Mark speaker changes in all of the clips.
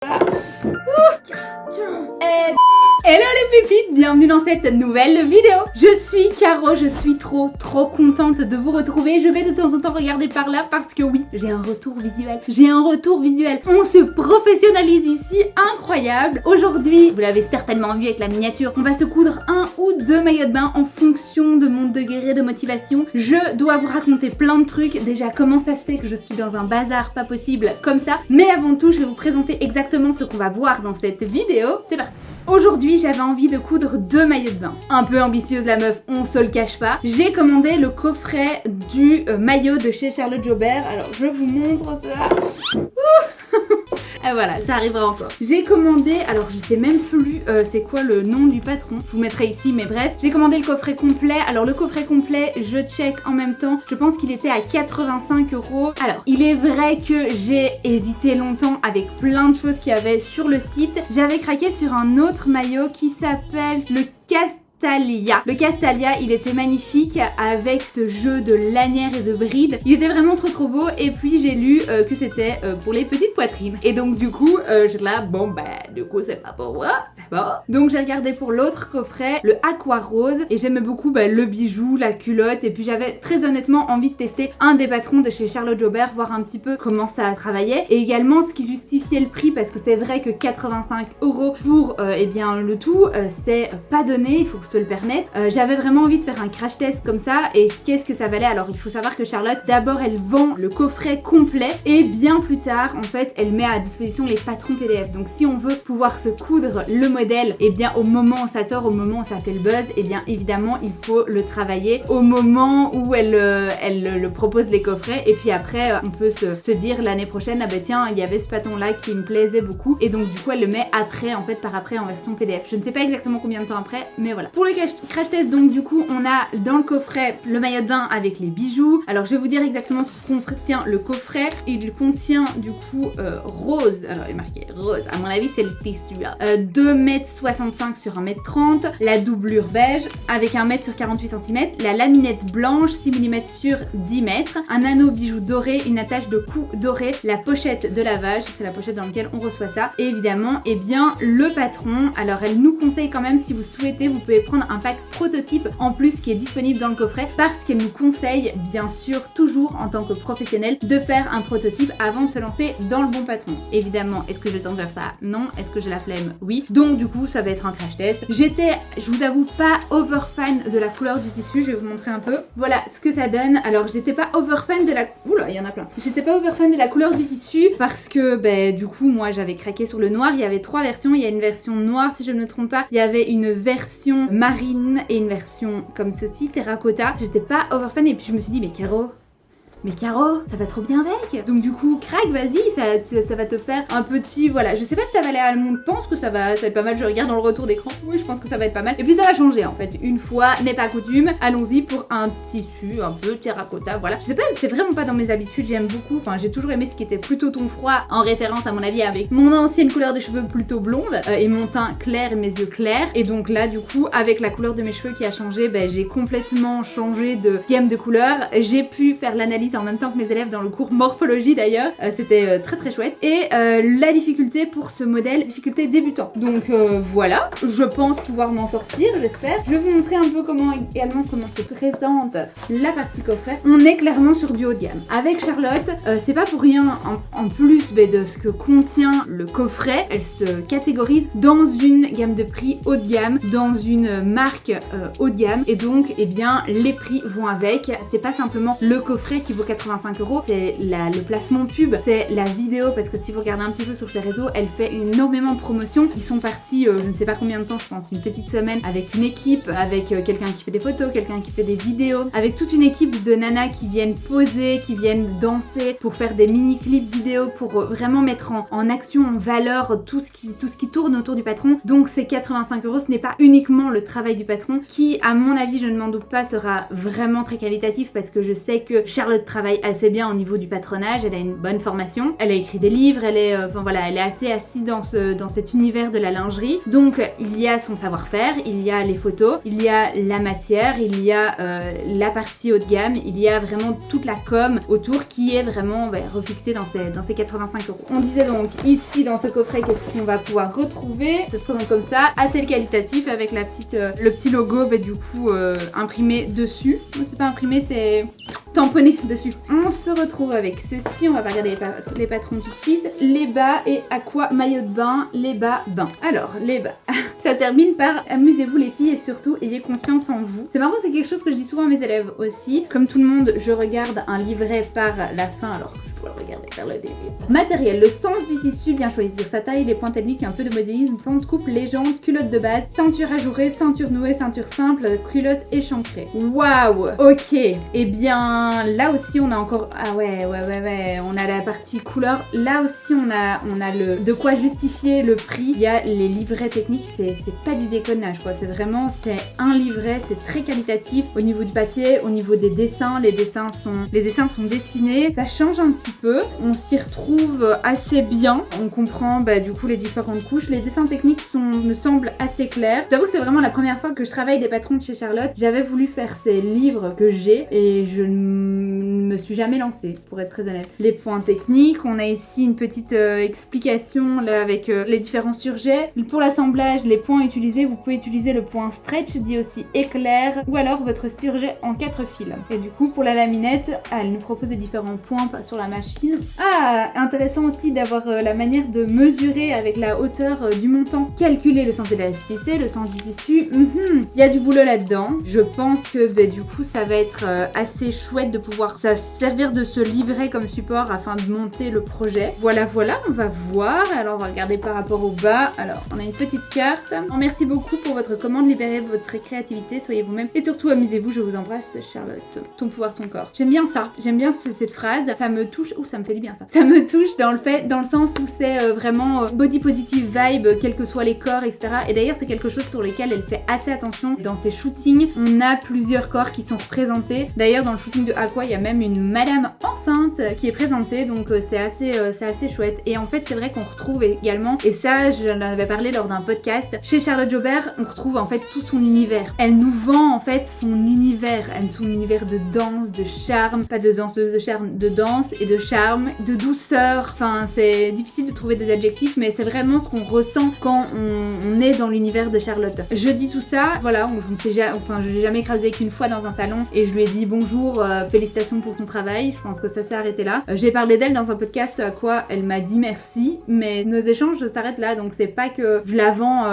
Speaker 1: Hello les pépites, bienvenue dans cette nouvelle vidéo. Je suis Caro, je suis trop contente de vous retrouver. Je vais de temps en temps regarder par là parce que oui, j'ai un retour visuel. On se professionnalise ici, incroyable. Aujourd'hui, vous l'avez certainement vu avec la miniature, on va se coudre un ou deux maillots de bain en fonction de mon degré de motivation. Je dois vous raconter plein de trucs. Déjà, comment ça se fait que je suis dans un bazar pas possible comme ça. Mais avant tout, je vais vous présenter exactement ce qu'on va voir dans cette vidéo. C'est parti. Aujourd'hui, j'avais envie de coudre deux maillots de bain. Un peu ambitieuse la meuf, on se le cache pas. J'ai commandé le coffret du maillot de chez Charlotte Jobert. Alors, je vous montre ça. Et voilà, ça arrivera encore. J'ai commandé, alors je sais même plus c'est quoi le nom du patron. Je vous mettrai ici, mais bref. J'ai commandé le coffret complet. Alors le coffret complet, je check en même temps. Je pense qu'il était à 85 €. Alors, il est vrai que j'ai hésité longtemps avec plein de choses qu'il y avait sur le site. J'avais craqué sur un autre maillot qui s'appelle le Castalia. Le Castalia, il était magnifique avec ce jeu de lanières et de brides. Il était vraiment trop beau et puis j'ai lu que c'était pour les petites poitrines. Et donc du coup, j'étais là, bon bah du coup c'est pas pour moi, c'est bon. Donc j'ai regardé pour l'autre coffret, le Aqua Rose, et j'aimais beaucoup le bijou, la culotte, et puis j'avais très honnêtement envie de tester un des patrons de chez Charlotte Jobert, voir un petit peu comment ça travaillait, et également ce qui justifiait le prix, parce que c'est vrai que 85 € pour eh bien le tout, c'est pas donné, il faut te le permettre. J'avais vraiment envie de faire un crash test comme ça, et qu'est-ce que ça valait? Alors il faut savoir que Charlotte, d'abord elle vend le coffret complet, et bien plus tard en fait elle met à disposition les patrons PDF. Donc si on veut pouvoir se coudre le modèle, et bien au moment où ça sort, au moment où ça fait le buzz, et bien évidemment il faut le travailler au moment où elle le propose les coffrets, et puis après on peut se dire l'année prochaine, ah bah tiens il y avait ce patron là qui me plaisait beaucoup, et donc du coup elle le met après, en fait par après en version PDF. Je ne sais pas exactement combien de temps après, mais voilà. Pour le crash test, donc du coup on a dans le coffret le maillot de bain avec les bijoux. Alors je vais vous dire exactement ce que contient le coffret. Il contient du coup rose, alors il est marqué rose, à mon avis c'est le tissu, 2,65 m sur 1,30 m, la doublure beige avec 1 m sur 48 cm, la laminette blanche 6 mm sur 10 m, un anneau bijou doré, une attache de cou doré, la pochette de lavage, c'est la pochette dans laquelle on reçoit ça, et évidemment et bien le patron. Alors elle nous conseille quand même, si vous souhaitez, vous pouvez prendre un pack prototype en plus qui est disponible dans le coffret, parce qu'elle nous conseille bien sûr toujours en tant que professionnel de faire un prototype avant de se lancer dans le bon patron. Évidemment, est-ce que j'ai le temps de faire ça? Non. Est-ce que j'ai la flemme? Oui. Donc du coup ça va être un crash test. J'étais, je vous avoue, pas over fan de la couleur du tissu. Je vais vous montrer un peu. Voilà ce que ça donne. Alors j'étais pas over fan de la... Oula, il y en a plein. J'étais pas over fan de la couleur du tissu parce que du coup moi j'avais craqué sur le noir. Il y avait trois versions. Il y a une version noire si je ne me trompe pas. Il y avait une version marine et une version comme ceci, terracotta. J'étais pas over fan, et puis je me suis dit mais Caro, ça va trop bien avec. Donc du coup, craque, vas-y, ça va te faire un petit, voilà, je sais pas si ça va aller à le monde, pense que ça va être pas mal, je regarde dans le retour d'écran, oui je pense que ça va être pas mal. Et puis ça va changer en fait, une fois n'est pas coutume, allons-y pour un tissu un peu terracotta, voilà. Je sais pas, c'est vraiment pas dans mes habitudes, j'aime beaucoup, enfin j'ai toujours aimé ce qui était plutôt ton froid, en référence à mon avis avec mon ancienne couleur de cheveux plutôt blonde, et mon teint clair et mes yeux clairs. Et donc là du coup, avec la couleur de mes cheveux qui a changé, j'ai complètement changé de gamme de couleurs. J'ai pu faire l'analyse en même temps que mes élèves dans le cours morphologie d'ailleurs, c'était très chouette. Et la difficulté pour ce modèle, difficulté débutant. Donc voilà, je pense pouvoir m'en sortir, j'espère. Je vais vous montrer un peu comment se présente la partie coffret. On est clairement sur du haut de gamme. Avec Charlotte, c'est pas pour rien, en plus de ce que contient le coffret, elle se catégorise dans une gamme de prix haut de gamme, dans une marque haut de gamme, et donc eh bien les prix vont avec. C'est pas simplement le coffret qui vaut 85 €, c'est le placement pub, c'est la vidéo, parce que si vous regardez un petit peu sur ses réseaux, elle fait énormément de promotions. Ils sont partis je ne sais pas combien de temps, je pense une petite semaine, avec une équipe, avec quelqu'un qui fait des photos, quelqu'un qui fait des vidéos, avec toute une équipe de nanas qui viennent poser, qui viennent danser, pour faire des mini clips vidéo, pour vraiment mettre en action, en valeur tout ce qui tourne autour du patron. Donc ces 85 €, ce n'est pas uniquement le travail du patron, qui à mon avis, je ne m'en doute pas, sera vraiment très qualitatif, parce que je sais que Charlotte travaille assez bien au niveau du patronage, elle a une bonne formation, elle a écrit des livres, elle est, elle est assez assise dans cet univers de la lingerie. Donc il y a son savoir-faire, il y a les photos, il y a la matière, il y a la partie haut de gamme, il y a vraiment toute la com autour qui est vraiment refixée dans ces 85 €. On disait donc ici dans ce coffret qu'est-ce qu'on va pouvoir retrouver. Ça se présente comme ça, assez qualitatif avec la petite, le petit logo du coup imprimé dessus. C'est pas imprimé, c'est tamponné dessus. On se retrouve avec ceci, on va pas regarder les patrons tout de suite. Les bas et aqua maillot de bain, les bas bain. Alors les bas, ça termine par amusez-vous les filles et surtout ayez confiance en vous. C'est marrant, c'est quelque chose que je dis souvent à mes élèves aussi. Comme tout le monde, je regarde un livret par la fin alors que je dois le regarder par le début. Matériel, le sens du tissu, bien choisir sa taille, les points techniques, un peu de modélisme, plan de coupe, légende, culotte de base, ceinture ajourée, ceinture nouée, ceinture simple, culotte échancrée. Waouh. Ok, et bien là aussi on a encore, ah ouais, on a la partie couleur. Là aussi on a le de quoi justifier le prix. Il y a les livrets techniques, c'est pas du déconnage quoi, c'est vraiment, c'est un livret, c'est très qualitatif au niveau du papier, au niveau des dessins, les dessins sont dessinés, ça change un petit peu, on s'y retrouve assez bien, on comprend du coup les différentes couches, les dessins techniques me semblent assez clairs. J'avoue que c'est vraiment la première fois que je travaille des patrons de chez Charlotte. J'avais voulu faire ces livres que j'ai et je ne me suis jamais lancée pour être très honnête. Les points techniques, on a ici une petite explication là avec les différents surjets. Pour l'assemblage, les points utilisés, vous pouvez utiliser le point stretch, dit aussi éclair, ou alors votre surjet en 4 fils. Et du coup pour la laminette, elle nous propose des différents points sur la machine. Ah, intéressant aussi d'avoir la manière de mesurer avec la hauteur du montant. Calculer le sens de l'élasticité, le sens du tissu. Il y a du boulot là-dedans. Je pense que du coup ça va être assez chouette de pouvoir ça servir de ce livret comme support afin de monter le projet. Voilà, on va voir. Alors on va regarder par rapport au bas. Alors on a une petite carte. Merci beaucoup pour votre commande, libérez votre créativité, soyez vous-même et surtout amusez-vous, je vous embrasse Charlotte. Ton pouvoir, ton corps. J'aime bien ça, j'aime bien cette phrase, ça me touche, ça me fait du bien ça. Ça me touche dans le sens où c'est vraiment body positive vibe, quels que soient les corps, etc. Et d'ailleurs c'est quelque chose sur lequel elle fait assez attention. Dans ses shootings, on a plusieurs corps qui sont représentés. D'ailleurs dans le shooting de Aqua, il y a même une madame enceinte qui est présentée, donc c'est assez chouette. Et en fait c'est vrai qu'on retrouve également, et ça je en avais parlé lors d'un podcast, chez Charlotte Jobert, on retrouve en fait tout son univers. Elle nous vend en fait son univers de danse, de charme, pas de danse, de charme, de danse et de charme, de douceur. Enfin c'est difficile de trouver des adjectifs, mais c'est vraiment ce qu'on ressent quand on est dans l'univers de Charlotte. Je dis tout ça, voilà, je l'ai jamais écrasé qu'une fois dans un salon et je lui ai dit bonjour, félicitations pour ton travail. Je pense que ça s'est arrêté là. J'ai parlé d'elle dans un podcast à quoi elle m'a dit merci, mais nos échanges s'arrêtent là, donc c'est pas que je la vends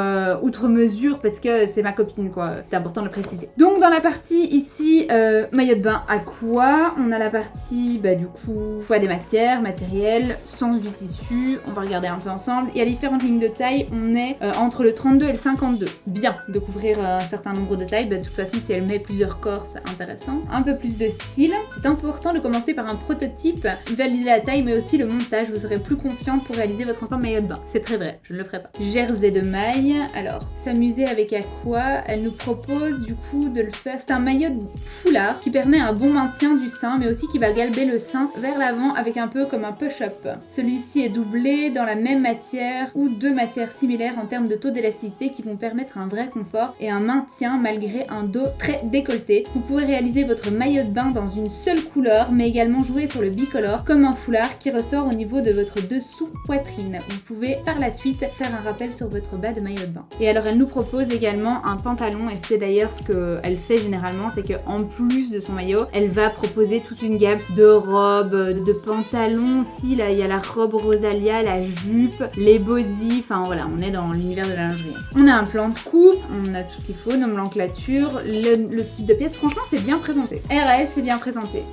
Speaker 1: outre mesure parce que c'est ma copine quoi, c'est important de le préciser. Donc dans la partie ici maillot de bain Aqua, on a la partie du coup choix des matières, matériel, sens du tissu, on va regarder un peu ensemble et à différentes lignes de taille on est entre le 32 et le 52. Bien de couvrir un certain nombre de tailles, de toute façon si elle met plusieurs corps c'est intéressant. Un peu plus de style, c'est important de commencer par un prototype, valider la taille mais aussi le montage, vous serez plus confiante pour réaliser votre ensemble maillot de bain. C'est très vrai, je ne le ferai pas. Jersey de maille, alors s'amuser avec Aqua, elle nous propose du coup de le faire, c'est un maillot de foulard qui permet un bon maintien du sein mais aussi qui va galber le sein vers l'avant avec un peu comme un push-up. Celui-ci est doublé dans la même matière ou deux matières similaires en termes de taux d'élasticité qui vont permettre un vrai confort et un maintien malgré un dos très décolleté. Vous pouvez réaliser votre maillot de bain dans une seule couleur mais également jouer sur le bicolore comme un foulard qui ressort au niveau de votre dessous poitrine. Vous pouvez par la suite faire un rappel sur votre bas de maillot de bain. Et alors elle nous propose également un pantalon et c'est d'ailleurs ce qu'elle fait généralement, c'est qu'en plus de son maillot, elle va proposer toute une gamme de robes, de pantalons aussi. Là il y a la robe Rosalia, la jupe, les bodys, enfin voilà, on est dans l'univers de la lingerie. On a un plan de coupe, on a tout ce qu'il faut, nomenclature, le type de pièce, franchement c'est bien présenté. RS c'est bien présenté.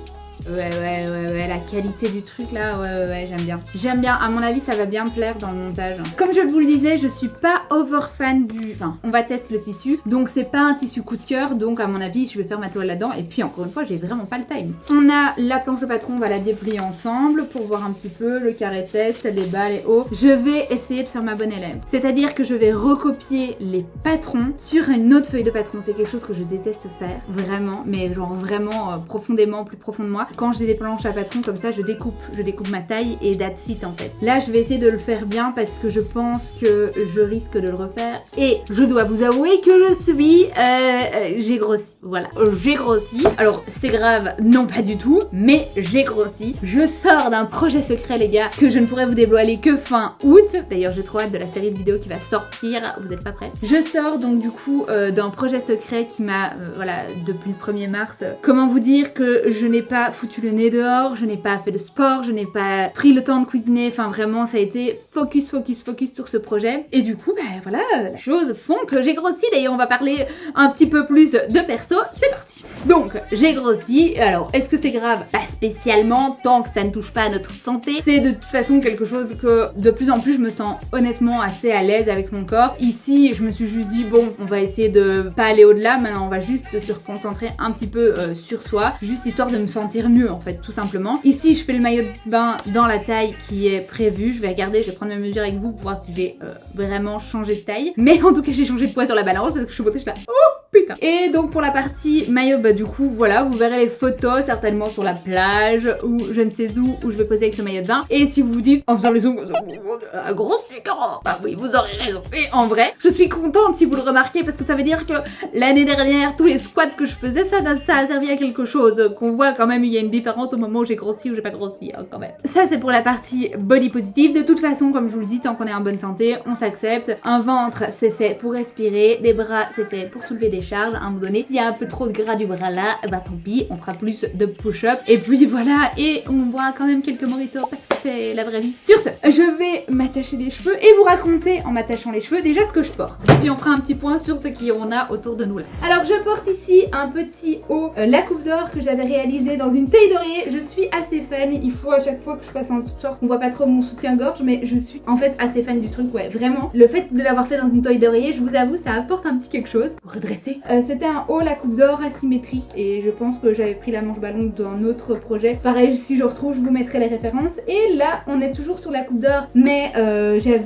Speaker 1: Ouais, la qualité du truc là, ouais, j'aime bien. J'aime bien, à mon avis ça va bien me plaire dans le montage. Comme je vous le disais, je suis pas over fan enfin, on va tester le tissu, donc c'est pas un tissu coup de cœur, donc à mon avis je vais faire ma toile là-dedans, et puis encore une fois j'ai vraiment pas le time. On a la planche de patron, on va la déplier ensemble pour voir un petit peu le carré test, les bas, les hauts. Je vais essayer de faire ma bonne élève, c'est-à-dire que je vais recopier les patrons sur une autre feuille de patron. C'est quelque chose que je déteste faire, vraiment, mais genre vraiment profondément, plus profond de moi. quand j'ai des planches à patron comme ça, je découpe ma taille et that's it en fait. Là je vais essayer de le faire bien parce que je pense que je risque de le refaire et je dois vous avouer que j'ai grossi. Voilà, j'ai grossi. Alors c'est grave, non pas du tout, mais j'ai grossi. Je sors d'un projet secret les gars que je ne pourrai vous dévoiler que fin août. D'ailleurs j'ai trop hâte de la série de vidéos qui va sortir, vous êtes pas prêts? Je sors donc du coup d'un projet secret qui m'a, voilà, depuis le 1er mars, comment vous dire que je n'ai pas foutu le nez dehors, je n'ai pas fait de sport, je n'ai pas pris le temps de cuisiner, enfin vraiment ça a été focus sur ce projet. Et du coup, bah voilà, les choses font que j'ai grossi. D'ailleurs on va parler un petit peu plus de perso, c'est parti. Donc j'ai grossi, alors est-ce que c'est grave? Pas spécialement, tant que ça ne touche pas à notre santé. C'est de toute façon quelque chose que de plus en plus je me sens honnêtement assez à l'aise avec mon corps. Ici je me suis juste dit bon, on va essayer de pas aller au-delà, maintenant on va juste se reconcentrer un petit peu sur soi, juste histoire de me sentir mieux en fait, tout simplement. Ici je fais le maillot de bain dans la taille qui est prévue, je vais regarder, je vais prendre mes mesures avec vous pour voir si j'ai vraiment changé de taille. Mais en tout cas j'ai changé de poids sur la balance parce que je suis montée, je suis là, oh putain. Et donc pour la partie maillot, bah du coup voilà, vous verrez les photos certainement sur la plage ou je ne sais où je vais poser avec ce maillot de bain. Et si vous vous dites en faisant les zooms, un gros sucre, bah oui vous aurez raison. Et en vrai, je suis contente si vous le remarquez parce que ça veut dire que l'année dernière, tous les squats que je faisais, ça a servi à quelque chose. Qu'on voit quand même il y a une différence au moment où j'ai grossi ou j'ai pas grossi hein, quand même. Ça c'est pour la partie body positive. De toute façon, comme je vous le dis, tant qu'on est en bonne santé, on s'accepte. Un ventre c'est fait pour respirer, des bras c'est fait pour soulever des charges. À un moment donné, s'il y a un peu trop de gras du bras là, bah tant pis, on fera plus de push-up. Et puis voilà, et on boit quand même quelques mojitos parce que c'est la vraie vie. Sur ce, je vais m'attacher les cheveux et vous raconter en m'attachant les cheveux déjà ce que je porte. Et puis on fera un petit point sur ce qu'on a autour de nous là. Alors je porte ici un petit haut la coupe d'or que j'avais réalisé dans une taille d'oreiller. Je suis assez fan, il faut à chaque fois que je fasse en sorte qu'on voit pas trop mon soutien-gorge, mais je suis en fait assez fan du truc, ouais, vraiment. Le fait de l'avoir fait dans une taille d'oreiller, je vous avoue, ça apporte un petit quelque chose. Redresser. C'était un haut la coupe d'or asymétrique et je pense que j'avais pris la manche ballon d'un autre projet. Pareil, si je retrouve, je vous mettrai les références. Et là, on est toujours sur la coupe d'or, mais j'ai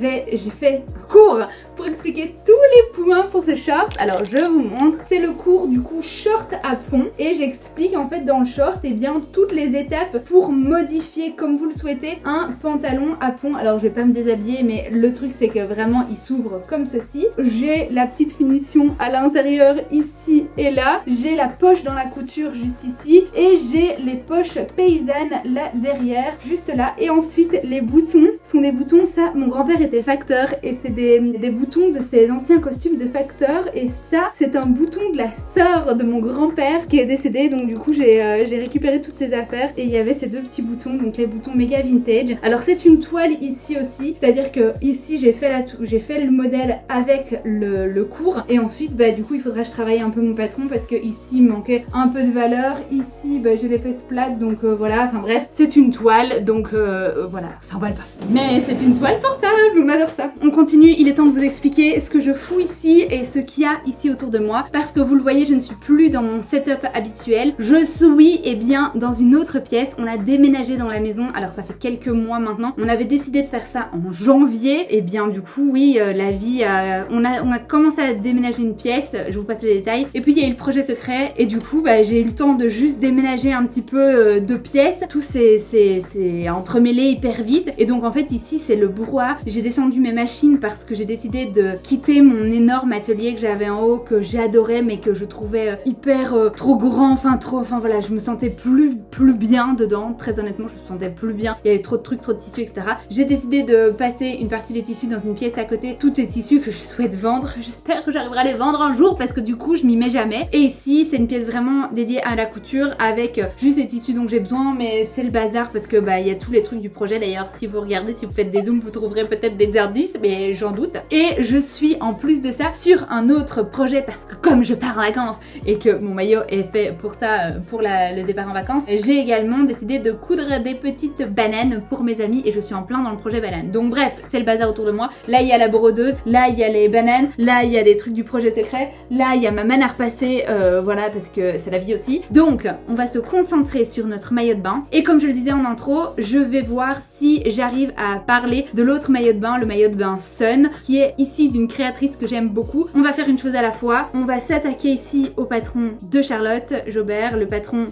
Speaker 1: fait un cours pour expliquer tous les points pour ce short. Alors je vous montre, c'est le cours du coup short à pont et j'explique en fait dans le short et bien toutes les étapes pour modifier comme vous le souhaitez un pantalon à pont. Alors je vais pas me déshabiller mais le truc c'est que vraiment il s'ouvre comme ceci. J'ai la petite finition à l'intérieur ici et là, j'ai la poche dans la couture juste ici et j'ai les poches paysannes là derrière juste là et ensuite les boutons sont des boutons, ça mon grand-père était facteur et c'est des boutons de ses anciens costumes de facteur et ça c'est un bouton de la sœur de mon grand-père qui est décédé, donc du coup j'ai récupéré toutes ses affaires et il y avait ces deux petits boutons, donc les boutons méga vintage. Alors c'est une toile ici aussi, c'est à dire que ici j'ai fait le modèle avec le cours et ensuite bah du coup il faudra que je travaille un peu mon patron parce que ici il manquait un peu de valeur, ici bah j'ai les fesses plates donc voilà, enfin bref c'est une toile donc voilà, ça emballe pas mais c'est une toile portable, on adore ça. On continue, il est temps de vous expliquer ce que je fous ici et ce qu'il y a ici autour de moi parce que vous le voyez, je ne suis plus dans mon setup habituel, je suis bien dans une autre pièce. On a déménagé dans la maison, alors ça fait quelques mois maintenant, on avait décidé de faire ça en janvier et bien du coup oui la vie on a commencé à déménager une pièce, je vous passe les détails et puis il y a eu le projet secret et du coup bah, j'ai eu le temps de juste déménager un petit peu de pièces, tout c'est entremêlé hyper vite et donc en fait ici c'est le brouhaha. J'ai descendu mes machines parce que j'ai décidé de quitter mon énorme atelier que j'avais en haut, que j'adorais mais que je trouvais hyper trop grand, enfin voilà, je me sentais plus bien dedans, très honnêtement je me sentais plus bien, il y avait trop de trucs, trop de tissus etc. J'ai décidé de passer une partie des tissus dans une pièce à côté, tous les tissus que je souhaite vendre, j'espère que j'arriverai à les vendre un jour parce que du coup je m'y mets jamais. Et ici c'est une pièce vraiment dédiée à la couture avec juste les tissus dont j'ai besoin, mais c'est le bazar parce que bah il y a tous les trucs du projet. D'ailleurs si vous regardez, si vous faites des zooms vous trouverez peut-être des indices mais j'en doute. Et je suis en plus de ça sur un autre projet parce que comme je pars en vacances et que mon maillot est fait pour ça, pour le départ en vacances, j'ai également décidé de coudre des petites bananes pour mes amis et je suis en plein dans le projet banane. Donc bref, c'est le bazar autour de moi. Là il y a la brodeuse, là il y a les bananes, là il y a des trucs du projet secret, là il y a ma manne à repasser, voilà parce que c'est la vie aussi. Donc on va se concentrer sur notre maillot de bain et comme je le disais en intro, je vais voir si j'arrive à parler de l'autre maillot de bain, le maillot de bain Sun, qui est ici d'une créatrice que j'aime beaucoup. On va faire une chose à la fois, on va s'attaquer ici au patron de Charlotte Jobert, le patron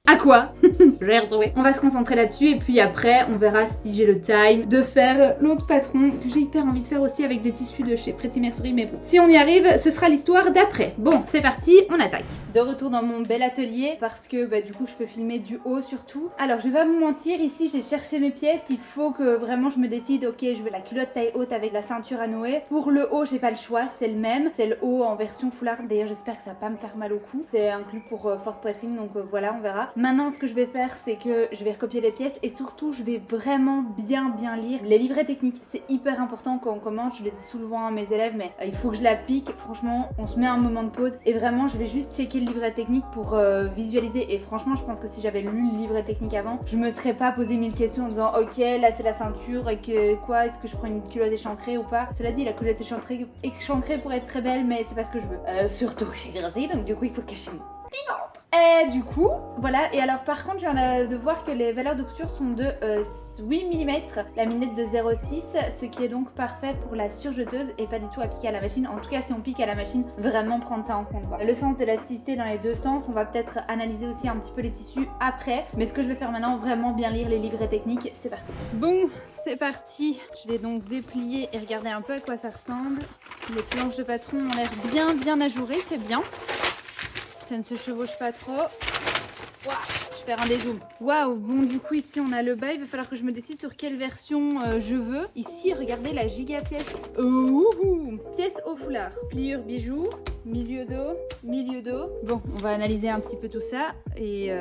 Speaker 1: À quoi? J'ai retrouvé. On va se concentrer là-dessus et puis après on verra si j'ai le time de faire l'autre patron que j'ai hyper envie de faire aussi avec des tissus de chez Pretty Mercery, mais bon. Si on y arrive, ce sera l'histoire d'après. Bon, c'est parti, on attaque. De retour dans mon bel atelier parce que du coup je peux filmer du haut surtout. Alors je vais pas vous mentir, ici j'ai cherché mes pièces, il faut que vraiment je me décide, ok je veux la culotte taille haute avec la ceinture à Noé. Pour le haut j'ai pas le choix, c'est le même, c'est le haut en version foulard, d'ailleurs j'espère que ça va pas me faire mal au cou. C'est inclus pour forte poitrine donc voilà on verra. Maintenant ce que je vais faire c'est que je vais recopier les pièces et surtout je vais vraiment bien lire les livrets techniques. C'est hyper important quand on commente, je le dis souvent à mes élèves mais il faut que je l'applique. Franchement on se met un moment de pause et vraiment je vais juste checker le livret technique pour visualiser et franchement je pense que si j'avais lu le livret technique avant je me serais pas posé 1000 questions en disant ok là c'est la ceinture et que quoi est-ce que je prends une culotte échancrée ou pas. Cela dit la culotte échancrée pourrait être très belle mais c'est pas ce que je veux. Surtout que j'ai grossi donc du coup il faut cacher mon petit ventre. Et du coup, voilà, et alors par contre je viens de voir que les valeurs de couture sont de 8 mm, la minette de 0,6, ce qui est donc parfait pour la surjeteuse et pas du tout à piquer à la machine. En tout cas si on pique à la machine, vraiment prendre ça en compte quoi. Le sens de l'élasticité dans les deux sens, on va peut-être analyser aussi un petit peu les tissus après, mais ce que je vais faire maintenant, vraiment bien lire les livrets techniques, c'est parti. Bon, c'est parti, je vais donc déplier et regarder un peu à quoi ça ressemble. Les planches de patron ont l'air bien ajourées, c'est bien. Ça ne se chevauche pas trop. Wow, je vais faire un dézoom. Waouh, bon du coup ici on a le bas, il va falloir que je me décide sur quelle version je veux. Ici regardez la giga pièce. Pièce au foulard, pliure bijoux, milieu dos. Bon, on va analyser un petit peu tout ça et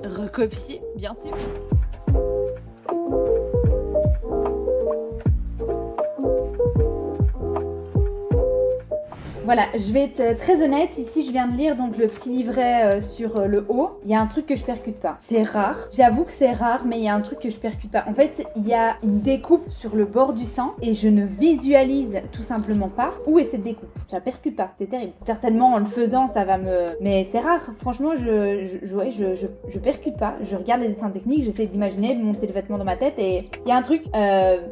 Speaker 1: recopier bien sûr. Voilà, je vais être très honnête, ici je viens de lire donc le petit livret sur le haut. Il y a un truc que je percute pas. C'est rare, j'avoue que c'est rare, mais il y a un truc que je percute pas. En fait, il y a une découpe sur le bord du sein et je ne visualise tout simplement pas où est cette découpe. Je la percute pas, c'est terrible. Certainement en le faisant, ça va me... Mais c'est rare, franchement, je percute pas. Je regarde les dessins techniques, j'essaie d'imaginer, de monter le vêtement dans ma tête et il y a un truc.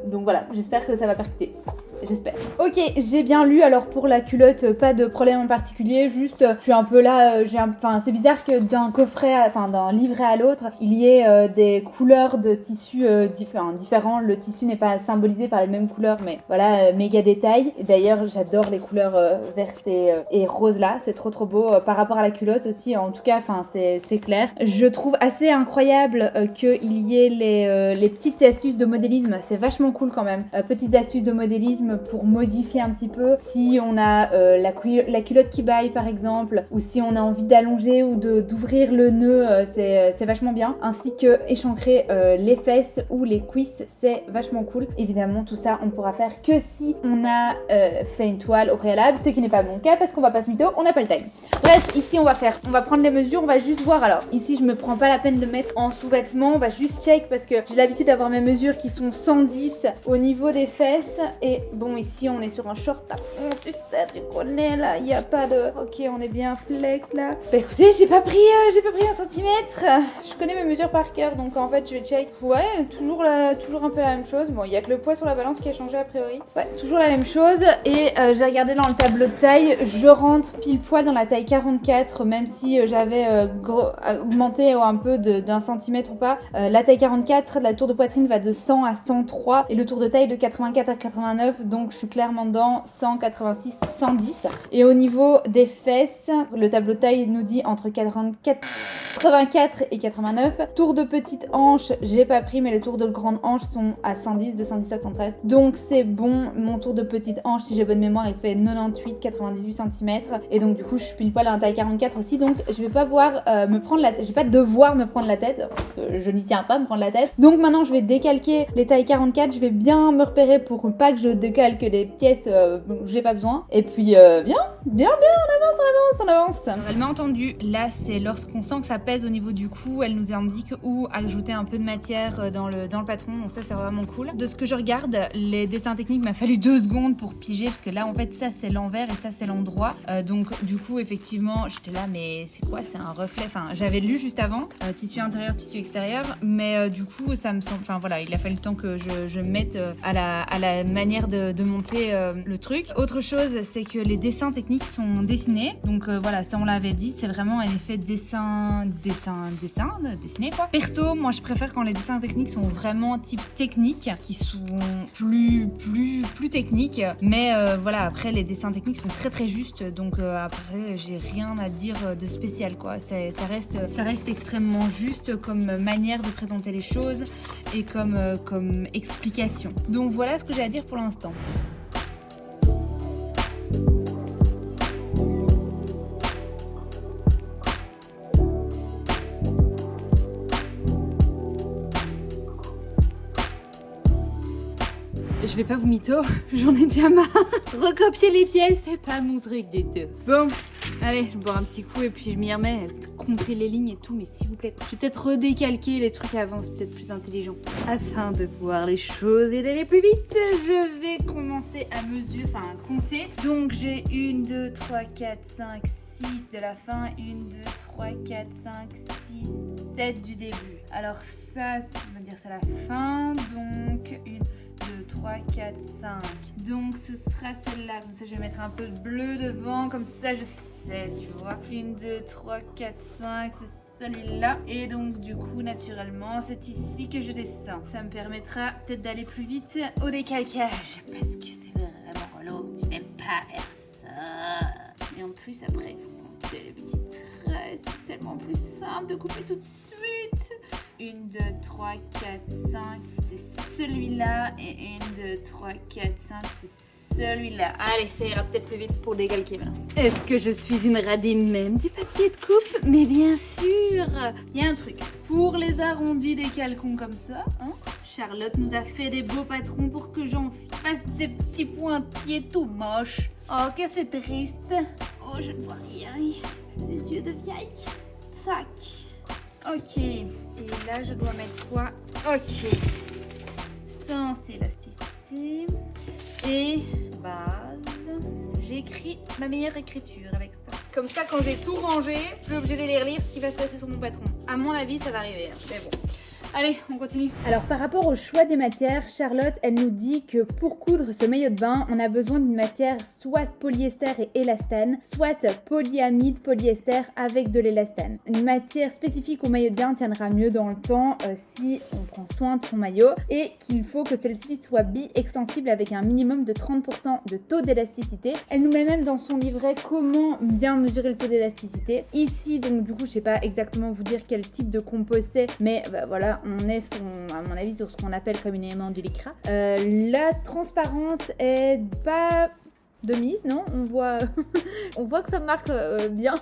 Speaker 1: Donc voilà, j'espère que ça va percuter. J'espère. Ok, j'ai bien lu. Alors pour la culotte, pas de problème en particulier. Juste, je suis un peu là. Enfin, c'est bizarre que d'un coffret, d'un livret à l'autre, il y ait des couleurs de tissus différents. Le tissu n'est pas symbolisé par les mêmes couleurs, mais voilà, méga détail. D'ailleurs, j'adore les couleurs vertes et roses là. C'est trop beau par rapport à la culotte aussi. En tout cas, enfin, c'est clair. Je trouve assez incroyable qu'il y ait les petites astuces de modélisme. C'est vachement cool quand même. Petites astuces de modélisme pour modifier un petit peu si on a la culotte qui baille par exemple, ou si on a envie d'allonger ou d'ouvrir le nœud, c'est vachement bien, ainsi que échancrer les fesses ou les cuisses, c'est vachement cool. Évidemment tout ça on pourra faire que si on a fait une toile au préalable, ce qui n'est pas mon cas parce qu'on va pas se mytho, on n'a pas le time. Bref, ici on va prendre les mesures, on va juste voir. Alors ici je me prends pas la peine de mettre en sous-vêtements, on va juste check parce que j'ai l'habitude d'avoir mes mesures qui sont 110 au niveau des fesses et bon, ici on est sur un short à fond, tu sais, tu connais là, il n'y a pas de... Ok, on est bien flex là. Bah écoutez, j'ai pas pris 1 centimètre. Je connais mes mesures par cœur, donc en fait je vais check. Ouais, toujours un peu la même chose. Bon, il y a que le poids sur la balance qui a changé a priori. Ouais, toujours la même chose. Et j'ai regardé dans le tableau de taille, je rentre pile poil dans la taille 44, même si j'avais augmenté un peu d'1 centimètre ou pas. La taille 44, la tour de poitrine va de 100 à 103 et le tour de taille de 84 à 89. Donc je suis clairement dans 186, 110. Et au niveau des fesses, le tableau de taille nous dit entre 84 et 89. Tour de petite hanche, j'ai pas pris, mais les tours de grande hanche sont à 110, de 110 à 113. Donc c'est bon, mon tour de petite hanche, si j'ai bonne mémoire, il fait 98, 98 cm. Et donc du coup, je suis pile poil à la taille 44 aussi. Donc je vais pas me prendre la tête, je vais pas devoir me prendre la tête, parce que je n'y tiens pas à me prendre la tête. Donc maintenant, je vais décalquer les tailles 44, je vais bien me repérer pour pas que je décalque des pièces dont j'ai pas besoin. Et puis bien, on avance. Alors, elle m'a entendu, là c'est lorsqu'on sent que ça pèse au niveau du cou, elle nous indique où ajouter un peu de matière dans le patron, donc ça c'est vraiment cool. De ce que je regarde, les dessins techniques m'a fallu 2 secondes pour piger, parce que là en fait ça c'est l'envers et ça c'est l'endroit, donc du coup effectivement j'étais là mais c'est quoi, c'est un reflet, enfin j'avais lu juste avant, tissu intérieur, tissu extérieur, mais du coup ça me semble, enfin voilà, il a fallu le temps que je mette à la manière de
Speaker 2: de monter le truc. Autre chose, c'est que les dessins techniques sont dessinés. Donc voilà, ça on l'avait dit, c'est vraiment un effet dessiné quoi. Perso, moi je préfère quand les dessins techniques sont vraiment type technique, qui sont plus techniques. Mais voilà, après les dessins techniques sont très justes. Donc après, j'ai rien à dire de spécial quoi. Ça reste extrêmement juste comme manière de présenter les choses et comme explication. Donc voilà ce que j'ai à dire pour l'instant. Je vais pas vous mytho, j'en ai déjà marre. Recopier les pièces, c'est pas mon truc du tout. Bon, allez, je bois un petit coup et puis je m'y remets. Compter les lignes et tout, mais s'il vous plaît. Je vais peut-être redécalquer les trucs avant, c'est peut-être plus intelligent. Afin de voir les choses et d'aller plus vite, je vais commencer à compter. Donc j'ai 1, 2, 3, 4, 5, 6 de la fin, 1, 2, 3, 4, 5, 6, 7 du début. Alors ça veut dire c'est la fin, donc 1, 2, 3, 4, 5. Donc ce sera celle-là, comme ça je vais mettre un peu de bleu devant, comme ça je sais, tu vois. 1, 2, 3, 4, 5, c'est celui-là. Et donc du coup, naturellement, c'est ici que je descends. Ça me permettra peut-être d'aller plus vite au décalcage, parce que c'est vraiment relou. Je n'aime pas faire ça. Et en plus, après, il faut compter les petits traits. C'est tellement plus simple de couper tout de suite. 1, 2, 3, 4, 5, c'est celui-là. Et 1, 2, 3, 4, 5, c'est celui-là. Allez, ça ira peut-être plus vite pour décalquer maintenant. Est-ce que je suis une radine même du papier de coupe? Mais bien sûr. Il y a un truc. Pour les arrondis décalcons comme ça, hein, Charlotte nous a fait des beaux patrons pour que j'en fasse des petits pointillés tout moches. Oh, que c'est triste. Oh, je ne vois rien. J'ai les yeux de vieille. Tac. Ok, et là je dois mettre quoi? Ok, sans élasticité et base. J'ai écrit ma meilleure écriture avec ça. Comme ça, quand j'ai tout rangé, je suis plus obligée de les relire ce qui va se passer sur mon patron. À mon avis, ça va arriver, hein. Mais bon. Allez, on continue.
Speaker 1: Alors par rapport au choix des matières, Charlotte, elle nous dit que pour coudre ce maillot de bain, on a besoin d'une matière soit polyester et élastane, soit polyamide, polyester avec de l'élastane. Une matière spécifique au maillot de bain tiendra mieux dans le temps si on prend soin de son maillot et qu'il faut que celle-ci soit bi-extensible avec un minimum de 30% de taux d'élasticité. Elle nous met même dans son livret comment bien mesurer le taux d'élasticité. Ici, donc du coup, je sais pas exactement vous dire quel type de composé c'est, mais bah, voilà, on est à mon avis sur ce qu'on appelle communément du lycra. La transparence est pas de mise, non? On voit que ça marque bien.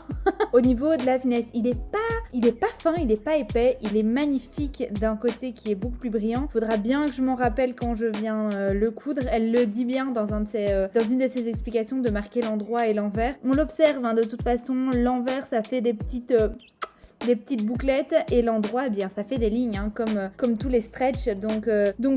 Speaker 1: Au niveau de la finesse, il est pas fin, il est pas épais, il est magnifique d'un côté qui est beaucoup plus brillant. Faudra bien que je m'en rappelle quand je viens le coudre. Elle le dit bien dans une de ses explications de marquer l'endroit et l'envers. On l'observe, hein, de toute façon, l'envers ça fait des petites bouclettes et l'endroit, eh bien ça fait des lignes, hein, comme tous les stretch. Donc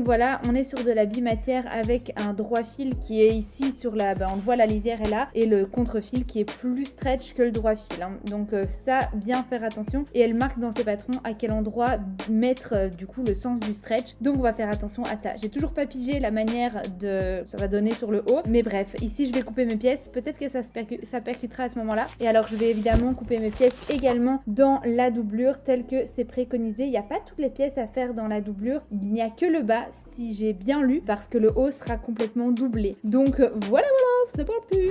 Speaker 1: voilà, on est sur de la bimatière avec un droit fil qui est ici sur la, on voit la lisière est là et le contre-fil qui est plus stretch que le droit fil, hein. Donc ça, bien faire attention. Et elle marque dans ses patrons à quel endroit mettre du coup le sens du stretch. Donc on va faire attention à ça. J'ai toujours pas pigé la manière de ça va donner sur le haut, mais bref, ici je vais couper mes pièces. Peut-être que ça percutera à ce moment-là. Et alors je vais évidemment couper mes pièces également dans la doublure telle que c'est préconisé. Il n'y a pas toutes les pièces à faire dans la doublure, il n'y a que le bas si j'ai bien lu, parce que le haut sera complètement doublé. Donc voilà, c'est parti.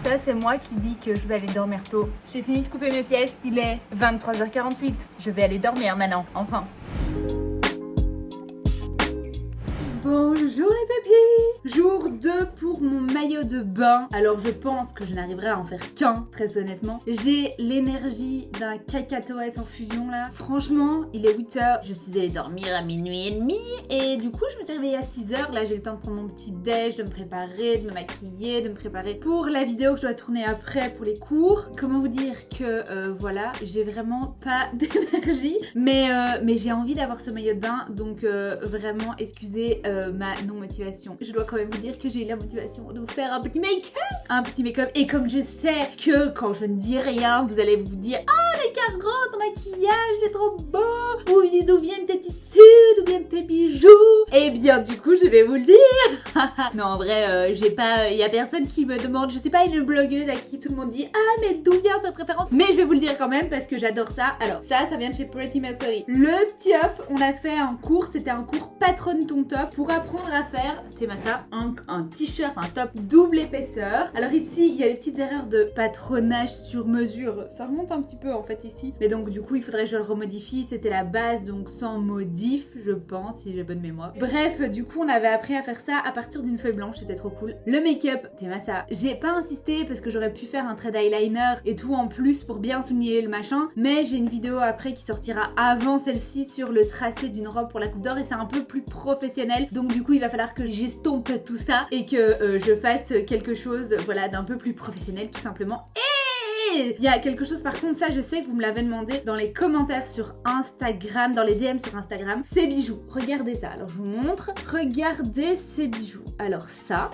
Speaker 2: Ça, c'est moi qui dis que je vais aller dormir tôt. J'ai fini de couper mes pièces, il est 23h48. Je vais aller dormir maintenant, enfin.
Speaker 1: Bonjour les pépis. Jour 2 pour mon maillot de bain. Alors je pense que je n'arriverai à en faire qu'un, très honnêtement. J'ai l'énergie d'un cacatoès en fusion là. Franchement, il est 8h. Je suis allée dormir à minuit et demi. Et du coup, je me suis réveillée à 6h. Là, j'ai le temps de prendre mon petit déj, de me préparer, de me maquiller, de me préparer pour la vidéo que je dois tourner après pour les cours. Comment vous dire que voilà, j'ai vraiment pas d'énergie. Mais j'ai envie d'avoir ce maillot de bain. Donc vraiment, excusez ma non-motivation. Je dois quand même vous dire que j'ai eu la motivation de vous faire un petit make-up. Un petit make-up. Et comme je sais que quand je ne dis rien, vous allez vous dire: oh les carottes, ton maquillage, il est trop beau. D'où viennent tes tissus, d'où viennent tes bijoux. Et bien du coup, je vais vous le dire. Non, en vrai, j'ai pas, y a personne qui me demande. Je suis pas une blogueuse à qui tout le monde dit: ah mais d'où vient cette préférence. Mais je vais vous le dire quand même parce que j'adore ça. Alors ça vient de chez Pretty Mercery. Le top, on a fait un cours, c'était un cours patronne ton top pour apprendre à faire, c'est ça, un t-shirt, un top double épaisseur. Alors ici, il y a des petites erreurs de patronage sur mesure. Ça remonte un petit peu en fait ici. Mais donc du coup, il faudrait que je le remodifie. C'était la base, donc sans modif, je pense, si j'ai bonne mémoire. Bref, du coup, on avait appris à faire ça à partir d'une feuille blanche. C'était trop cool. Le make-up, c'est ça. J'ai pas insisté parce que j'aurais pu faire un trait d'eyeliner et tout en plus pour bien souligner le machin. Mais j'ai une vidéo après qui sortira avant celle-ci sur le tracé d'une robe pour la coupe d'or et c'est un peu plus professionnel. Donc du coup, il va falloir que j'estompe tout ça et que je fasse quelque chose, voilà, d'un peu plus professionnel tout simplement. Et il y a quelque chose par contre, ça je sais que vous me l'avez demandé dans les commentaires sur Instagram, dans les DM sur Instagram, ces bijoux. Regardez ça, alors je vous montre. Regardez ces bijoux. Alors ça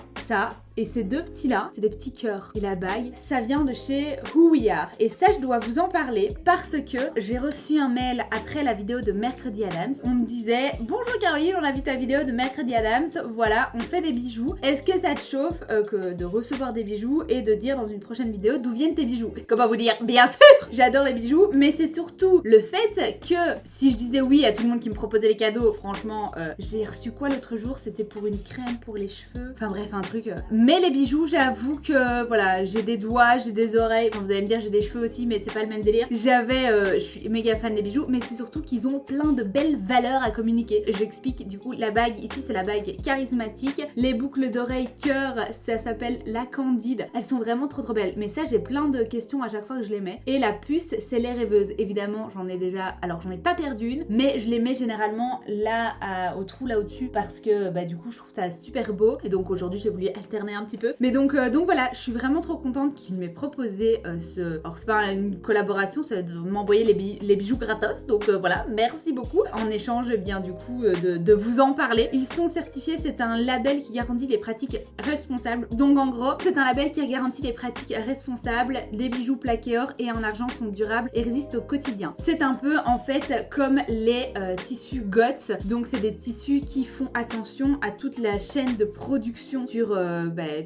Speaker 1: et ces deux petits là, c'est des petits cœurs. Et la bague, ça vient de chez Who We Are. Et ça, je dois vous en parler parce que j'ai reçu un mail après la vidéo de Mercredi Adams. On me disait: bonjour Caroline, on a vu ta vidéo de Mercredi Adams. Voilà, on fait des bijoux. Est-ce que ça te chauffe que de recevoir des bijoux et de dire dans une prochaine vidéo d'où viennent tes bijoux? Comment vous dire? Bien sûr, j'adore les bijoux, mais c'est surtout le fait que si je disais oui à tout le monde qui me proposait les cadeaux, franchement, j'ai reçu quoi l'autre jour? C'était pour une crème pour les cheveux. Enfin bref, un truc. Mais les bijoux, j'avoue que voilà, j'ai des doigts, j'ai des oreilles. Enfin, vous allez me dire, j'ai des cheveux aussi, mais c'est pas le même délire. Je suis méga fan des bijoux, mais c'est surtout qu'ils ont plein de belles valeurs à communiquer. J'explique du coup, la bague ici, c'est la bague charismatique. Les boucles d'oreilles cœur, ça s'appelle la Candide. Elles sont vraiment trop belles. Mais ça, j'ai plein de questions à chaque fois que je les mets. Et la puce, c'est les rêveuses. Évidemment, j'en ai déjà. Alors, j'en ai pas perdu une, mais je les mets généralement là au trou là au-dessus parce que bah du coup, je trouve ça super beau. Et donc aujourd'hui, j'ai voulu alterner un petit peu. Mais donc voilà, je suis vraiment trop contente qu'il m'ait proposé ce... Alors c'est pas une collaboration, c'est de m'envoyer les bijoux gratos. Donc voilà, merci beaucoup. En échange, eh bien du coup, de vous en parler. Ils sont certifiés, c'est un label qui garantit des pratiques responsables. Donc en gros, c'est un label qui garantit les pratiques responsables. Les bijoux plaqués or et en argent sont durables et résistent au quotidien. C'est un peu en fait comme les tissus GOTS. Donc c'est des tissus qui font attention à toute la chaîne de production sur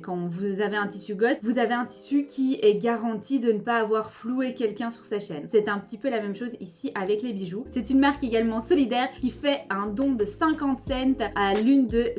Speaker 1: quand vous avez un tissu GOTS, vous avez un tissu qui est garanti de ne pas avoir floué quelqu'un sur sa chaîne. C'est un petit peu la même chose ici avec les bijoux. C'est une marque également solidaire qui fait un don de 50 cents à l'une de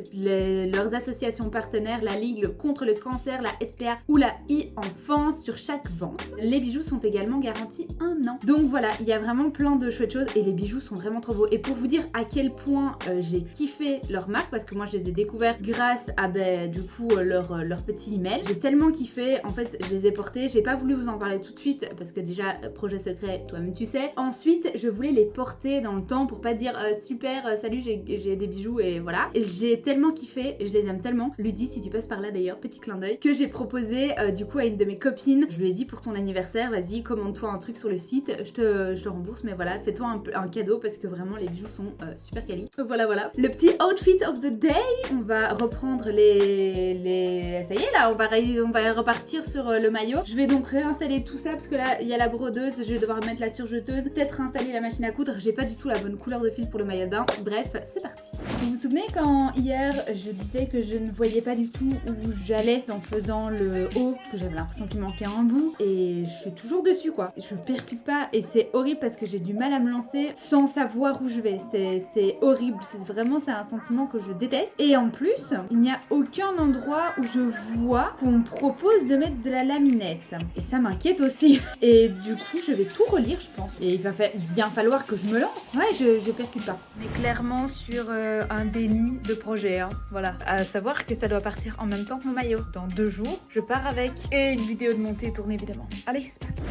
Speaker 1: leurs associations partenaires, la Ligue contre le cancer, la SPA ou la e-enfance sur chaque vente. Les bijoux sont également garantis 1 an. Donc voilà, il y a vraiment plein de chouettes choses et les bijoux sont vraiment trop beaux. Et pour vous dire à quel point j'ai kiffé leur marque, parce que moi je les ai découverts grâce à du coup leur petit email. J'ai tellement kiffé, en fait je les ai portés, j'ai pas voulu vous en parler tout de suite parce que déjà projet secret, toi-même tu sais. Ensuite je voulais les porter dans le temps pour pas dire super, salut j'ai des bijoux et voilà. J'ai tellement kiffé, je les aime tellement. Ludy, si tu passes par là d'ailleurs, petit clin d'œil, que j'ai proposé du coup à une de mes copines. Je lui ai dit pour ton anniversaire, vas-y commande-toi un truc sur le site, je te rembourse, mais voilà, fais-toi un cadeau parce que vraiment les bijoux sont super quali. Voilà. Le petit outfit of the day, on va reprendre ça y est là, on va repartir sur le maillot. Je vais donc réinstaller tout ça parce que là il y a la brodeuse, je vais devoir mettre la surjeteuse, peut-être réinstaller la machine à coudre. J'ai pas du tout la bonne couleur de fil pour le maillot de bain. Bref, c'est parti. Vous vous souvenez quand hier je disais que je ne voyais pas du tout où j'allais en faisant le haut, que j'avais l'impression qu'il manquait un bout, et je suis toujours dessus quoi. Je percute pas et c'est horrible parce que j'ai du mal à me lancer sans savoir où je vais. C'est horrible, c'est un sentiment que je déteste. Et en plus, il n'y a aucun endroit où je vois qu'on me propose de mettre de la laminette. Et ça m'inquiète aussi. Et du coup, je vais tout relire, je pense. Et il va bien falloir que je me lance. Ouais, je percute pas.
Speaker 2: On est clairement sur un déni de projet, hein. Voilà. À savoir que ça doit partir en même temps que mon maillot. Dans 2 jours, je pars avec. Et une vidéo de montée et tournée, évidemment. Allez, c'est parti.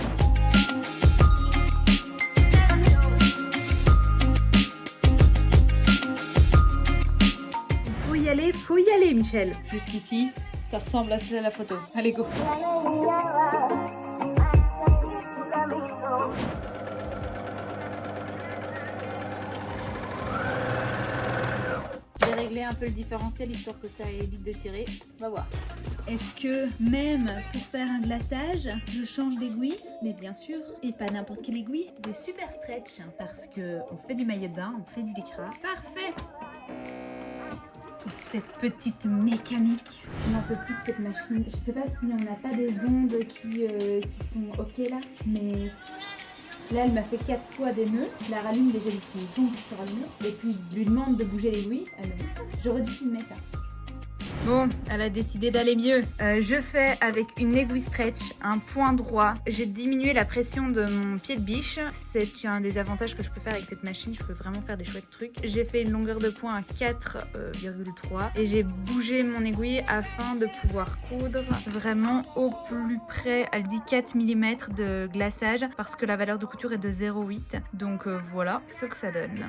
Speaker 1: Faut y aller, Michel.
Speaker 2: Jusqu'ici, ça ressemble à la photo. Allez, go. J'ai réglé un peu le différentiel histoire que ça évite de tirer. On va voir. Est-ce que même pour faire un glaçage, je change d'aiguille? Mais bien sûr, et pas n'importe quelle aiguille, des super stretch, parce que on fait du maillot de bain, on fait du lycra. Parfait. Toute cette petite mécanique.
Speaker 1: On n'en peut plus de cette machine. Je sais pas si on n'a pas des ondes qui sont ok là, mais là elle m'a fait 4 fois des nœuds. Je la rallume déjà, il faut une pompe pour se rallumer. Et puis je lui demande de bouger l'aiguille. J'aurais dû filmer ça.
Speaker 2: Bon, elle a décidé d'aller mieux. Je fais avec une aiguille stretch, un point droit. J'ai diminué la pression de mon pied de biche. C'est un des avantages que je peux faire avec cette machine. Je peux vraiment faire des chouettes trucs. J'ai fait une longueur de point à 4,3 et j'ai bougé mon aiguille afin de pouvoir coudre vraiment au plus près. Elle dit 4 mm de glaçage parce que la valeur de couture est de 0,8. Donc voilà ce que ça donne.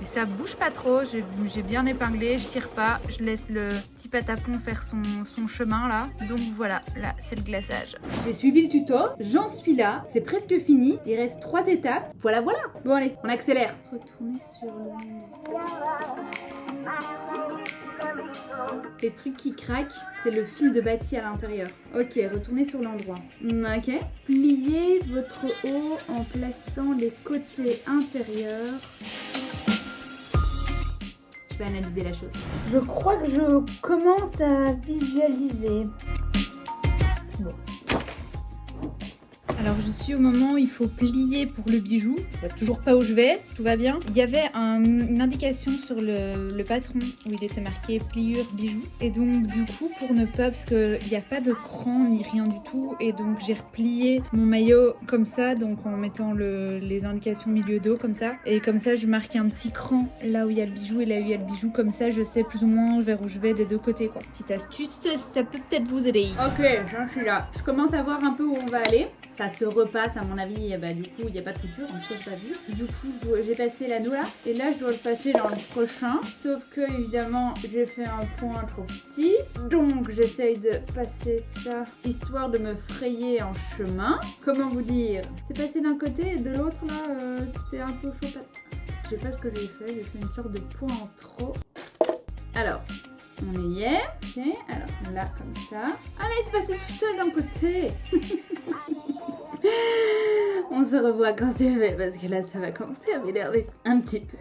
Speaker 2: Et ça bouge pas trop, j'ai bien épinglé, je tire pas, je laisse le petit patapon faire son chemin là. Donc voilà, là c'est le glaçage.
Speaker 1: J'ai suivi le tuto, j'en suis là, c'est presque fini, il reste 3 étapes. Voilà. Bon allez, on accélère. Retournez sur le... Les trucs qui craquent, c'est le fil de bâti à l'intérieur. Ok, retournez sur l'endroit. Ok. Pliez votre haut en plaçant les côtés intérieurs. Je vais analyser la chose. Je crois que je commence à visualiser. Bon.
Speaker 2: Alors je suis au moment où il faut plier pour le bijou. Je vois toujours pas où je vais, tout va bien. Il y avait une indication sur le patron où il était marqué pliure bijou. Et donc du coup pour ne pas, parce qu'il n'y a pas de cran ni rien du tout. Et donc j'ai replié mon maillot comme ça, donc en mettant les indications milieu dos comme ça. Et comme ça je marque un petit cran là où il y a le bijou et là où il y a le bijou. Comme ça je sais plus ou moins vers où je vais des deux côtés quoi. Petite astuce, ça peut peut-être vous aider.
Speaker 1: Ok, j'en suis là. Je commence à voir un peu où on va aller. Ça se repasse à mon avis, du coup il n'y a pas de couture, en tout cas j'ai pas vu. Du coup j'ai passé l'anneau là, et là je dois le passer dans le prochain. Sauf que évidemment j'ai fait un point trop petit, donc j'essaye de passer ça histoire de me frayer en chemin. Comment vous dire? C'est passé d'un côté et de l'autre là, c'est un peu chaud. Je sais pas ce que j'ai fait une sorte de point en trop. Alors, on y est, ok, alors là comme ça. Allez, c'est passé tout seul d'un côté. On se revoit quand c'est fait parce que là ça va commencer à m'énerver un petit peu.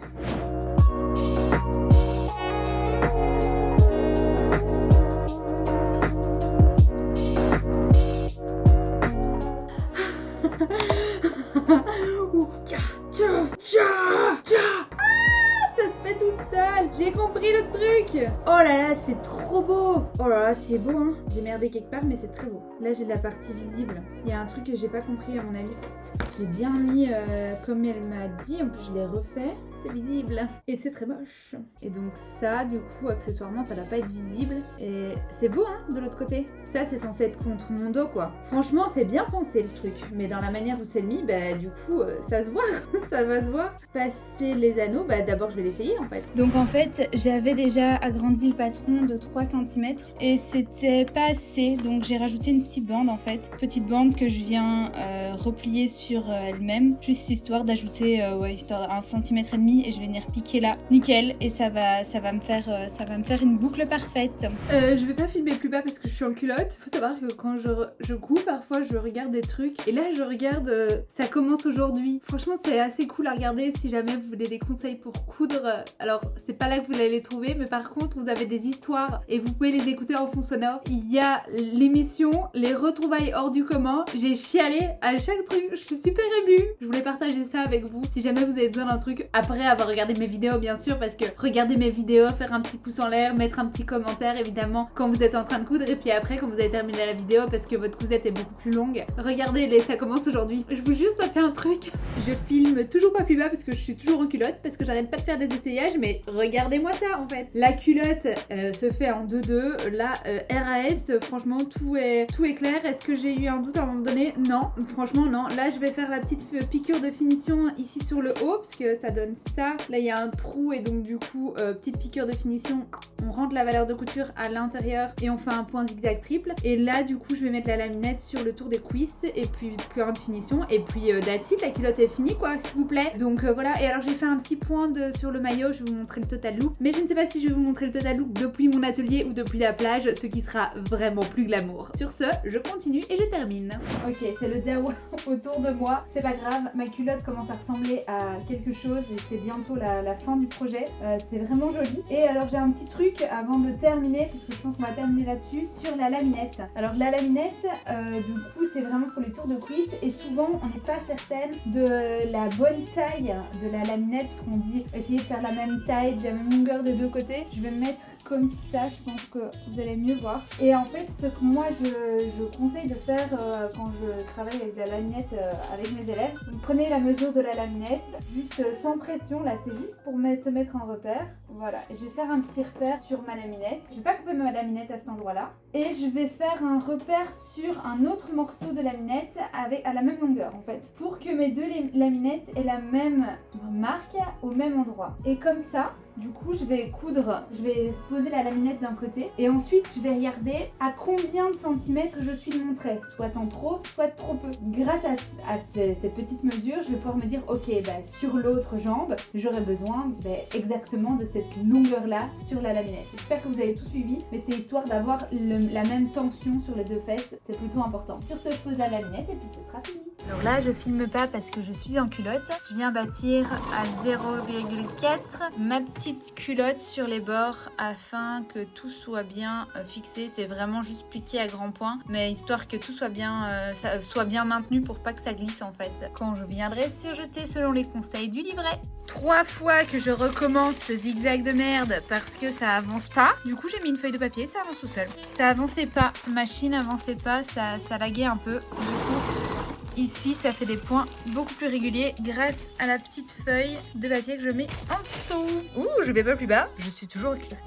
Speaker 1: Ça se fait tout seul. J'ai compris le truc. Oh là là, c'est trop beau. Oh là là, c'est beau hein. J'ai merdé quelque part mais c'est très beau. Là j'ai de la partie visible. Il y a un truc que j'ai pas compris à mon avis. J'ai bien mis comme elle m'a dit. En plus je l'ai refait. C'est visible. Et c'est très moche. Et donc ça du coup accessoirement ça va pas être visible. Et c'est beau hein de l'autre côté. Ça c'est censé être contre mon dos quoi. Franchement c'est bien pensé le truc. Mais dans la manière où c'est mis, bah du coup ça se voit. Ça va se voir. Passer les anneaux, bah d'abord je vais l'essayer en fait.
Speaker 2: Donc en fait j'avais déjà agrandi le patron de 3 cm et c'était pas assez, donc j'ai rajouté une petite bande en fait. Petite bande que je viens replier sur elle-même, juste histoire d'ajouter histoire 1,5 cm et je vais venir piquer là, nickel, et ça va me faire une boucle parfaite.
Speaker 1: Je vais pas filmer plus bas parce que je suis en culotte. Faut savoir que quand je couds parfois je regarde des trucs et là je regarde ça commence aujourd'hui. Franchement c'est assez cool à regarder si jamais vous voulez des conseils pour coudre. Alors c'est pas là que vous allez les trouver, mais par contre vous avez des histoires et vous pouvez les écouter en fond sonore. Il y a l'émission Les Retrouvailles hors du commun. J'ai chialé à chaque truc, je suis super émue. Je voulais partager ça avec vous. Si jamais vous avez besoin d'un truc après avoir regardé mes vidéos, bien sûr, parce que regarder mes vidéos, faire un petit pouce en l'air, mettre un petit commentaire évidemment quand vous êtes en train de coudre, et puis après quand vous avez terminé la vidéo parce que votre cousette est beaucoup plus longue. Regardez, ça commence aujourd'hui. Je vous jure, ça fait un truc. Je filme toujours pas plus bas parce que je suis toujours en culotte, parce que j'arrête pas de faire des essayages, mais regardez-moi ça en fait. La culotte se fait en 2-2. La RAS, franchement tout est clair. Est-ce que j'ai eu un doute à un moment donné? Non, franchement non. Là je vais faire la petite piqûre de finition ici sur le haut parce que ça donne ça. Là il y a un trou et donc du coup petite piqûre de finition, on rentre la valeur de couture à l'intérieur et on fait un point zigzag triple. Et là du coup je vais mettre la laminette sur le tour des cuisses et puis point de finition, et puis that's it, la culotte est finie quoi, s'il vous plaît. Donc voilà. Et alors j'ai fait un petit point sur le maillot, je vais vous montrer le total look, mais je ne sais pas si je vais vous montrer le total look depuis mon atelier ou depuis la plage, ce qui sera vraiment plus glamour. Sur ce, je continue et je termine. Ok, c'est le DIY autour de moi, c'est pas grave, ma culotte commence à ressembler à quelque chose et c'est bientôt la fin du projet. C'est vraiment joli. Et alors j'ai un petit truc avant de terminer, parce que je pense qu'on va terminer là-dessus, sur la laminette. Alors la laminette, du coup c'est vraiment pour les tours de cuisse, et souvent on n'est pas certaine de la bonne taille de la laminette, parce qu'on dit essayer de faire la même taille, de la même longueur des deux côtés. Je vais me mettre comme ça, je pense que vous allez mieux voir. Et en fait, ce que moi je conseille de faire quand je travaille avec la laminette avec mes élèves, vous prenez la mesure de la laminette, juste sans pression, là c'est juste pour se mettre en repère. Voilà, et je vais faire un petit repère sur ma laminette. Je vais pas couper ma laminette à cet endroit-là. Et je vais faire un repère sur un autre morceau de laminette à la même longueur en fait, pour que mes deux laminettes aient la même marque au même endroit. Et comme ça, du coup, je vais coudre, je vais poser la laminette d'un côté et ensuite je vais regarder à combien de centimètres je suis de mon trait, soit en trop, soit trop peu. Grâce à ces petites mesures, je vais pouvoir me dire ok, sur l'autre jambe, j'aurai besoin exactement de cette longueur-là sur la laminette. J'espère que vous avez tout suivi, mais c'est histoire d'avoir la même tension sur les deux fesses, c'est plutôt important. Sur ce, je pose la laminette et puis ce sera fini.
Speaker 2: Alors là, je filme pas parce que je suis en culotte. Je viens bâtir à 0,4 ma petite culotte sur les bords afin que tout soit bien fixé. C'est vraiment juste pliqué à grands points, mais histoire que tout soit bien maintenu pour pas que ça glisse en fait. Quand je viendrai surjeter selon les conseils du livret. 3 fois que je recommence ce zigzag de merde parce que ça avance pas. Du coup, j'ai mis une feuille de papier, ça avance tout seul. Ça avançait pas, machine avançait pas, ça laguait un peu. Du coup, ici, ça fait des points beaucoup plus réguliers grâce à la petite feuille de papier que je mets en dessous. Ouh, je vais pas plus bas, je suis toujours au culotte.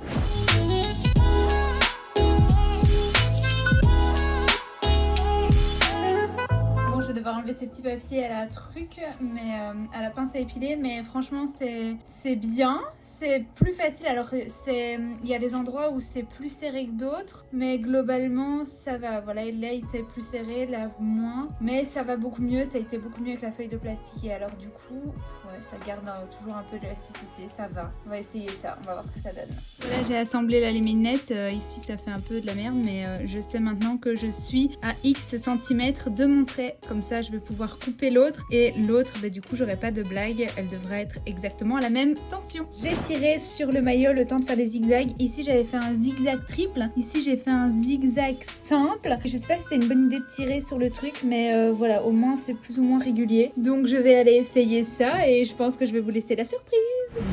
Speaker 2: Je vais devoir enlever ces petits papiers à la truc, mais à la pince à épiler, mais franchement c'est bien, c'est plus facile. Alors il y a des endroits où c'est plus serré que d'autres, mais globalement ça va. Voilà, là il s'est plus serré, là moins, mais ça va beaucoup mieux. Ça a été beaucoup mieux avec la feuille de plastique, et alors du coup ouais, ça garde toujours un peu d'élasticité, ça va. On va essayer ça, on va voir ce que ça donne. Voilà, j'ai assemblé la laminette, ici ça fait un peu de la merde, mais je sais maintenant que je suis à X centimètres de mon trait. Comme ça je vais pouvoir couper l'autre, et l'autre du coup j'aurai pas de blague, elle devrait être exactement à la même tension. J'ai tiré sur le maillot le temps de faire des zigzags. Ici j'avais fait un zigzag triple, ici j'ai fait un zigzag simple. Je sais pas si c'était une bonne idée de tirer sur le truc, mais voilà, au moins c'est plus ou moins régulier. Donc je vais aller essayer ça et je pense que je vais vous laisser la surprise.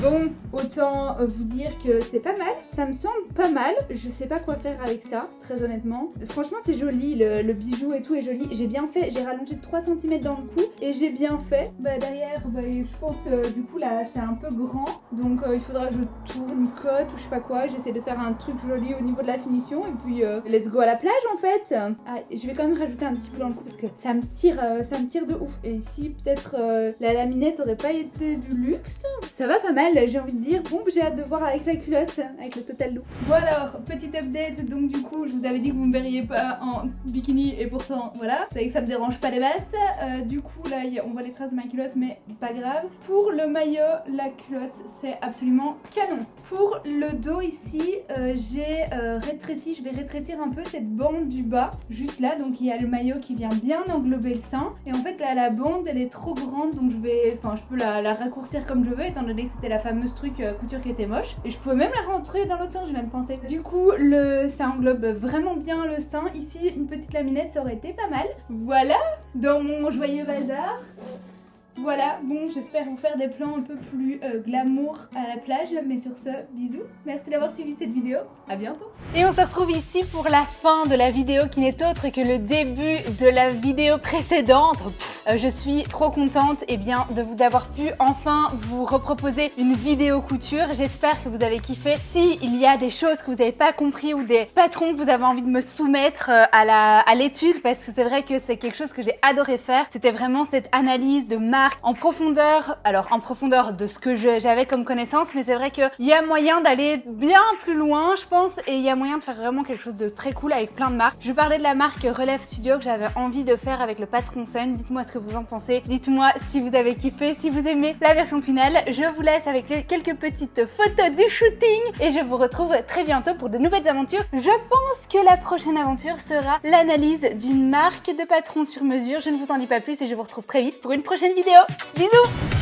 Speaker 1: Bon, autant vous dire que c'est pas mal, ça me semble pas mal. Je sais pas quoi faire avec ça, très honnêtement. Franchement c'est joli, le bijou et tout est joli. J'ai bien fait, j'ai rallongé 3 cm dans le cou et j'ai bien fait. Derrière, je pense que du coup là c'est un peu grand, donc il faudra que je tourne, cote ou je sais pas quoi. J'essaie de faire un truc joli au niveau de la finition et puis let's go à la plage en fait. Ah, je vais quand même rajouter un petit peu dans le cou parce que ça me tire de ouf. Et ici peut-être la laminette aurait pas été du luxe. Ça va pas mal, j'ai envie de dire. Bon, j'ai hâte de voir avec la culotte, avec le total look. Bon alors, petit update, donc du coup je vous avais dit que vous me verriez pas en bikini et pourtant voilà, c'est vrai que ça me dérange pas les masses. Du coup là on voit les traces de ma culotte, mais pas grave. Pour le maillot, la culotte c'est absolument canon. Pour le dos ici, j'ai rétréci, je vais rétrécir un peu cette bande du bas, juste là, donc il y a le maillot qui vient bien englober le sein. Et en fait là la bande elle est trop grande, donc je peux la raccourcir comme je veux, étant donné que c'était la fameuse truc couture qui était moche. Et je pouvais même la rentrer dans l'autre sens, j'ai même pensé. Du coup, ça englobe vraiment bien le sein. Ici, une petite laminette, ça aurait été pas mal. Voilà, dans mon joyeux bazar. Voilà, bon, j'espère vous faire des plans un peu plus glamour à la plage. Mais sur ce, bisous. Merci d'avoir suivi cette vidéo. À bientôt.
Speaker 2: Et on se retrouve ici pour la fin de la vidéo qui n'est autre que le début de la vidéo précédente. Je suis trop contente d'avoir pu enfin vous reproposer une vidéo couture. J'espère que vous avez kiffé. S'il y a des choses que vous n'avez pas compris ou des patrons que vous avez envie de me soumettre à l'étude, parce que c'est vrai que c'est quelque chose que j'ai adoré faire. C'était vraiment cette analyse de marque en profondeur. Alors en profondeur de ce que j'avais comme connaissance, mais c'est vrai qu'il y a moyen d'aller bien plus loin, je pense, et il y a moyen de faire vraiment quelque chose de très cool avec plein de marques. Je parlais de la marque Relève Studio que j'avais envie de faire avec le patron Sun. Dites-moi ce que vous en pensez. Dites-moi si vous avez kiffé, si vous aimez la version finale. Je vous laisse avec quelques petites photos du shooting et je vous retrouve très bientôt pour de nouvelles aventures. Je pense que la prochaine aventure sera l'analyse d'une marque de patron sur mesure. Je ne vous en dis pas plus et je vous retrouve très vite pour une prochaine vidéo. Bisous!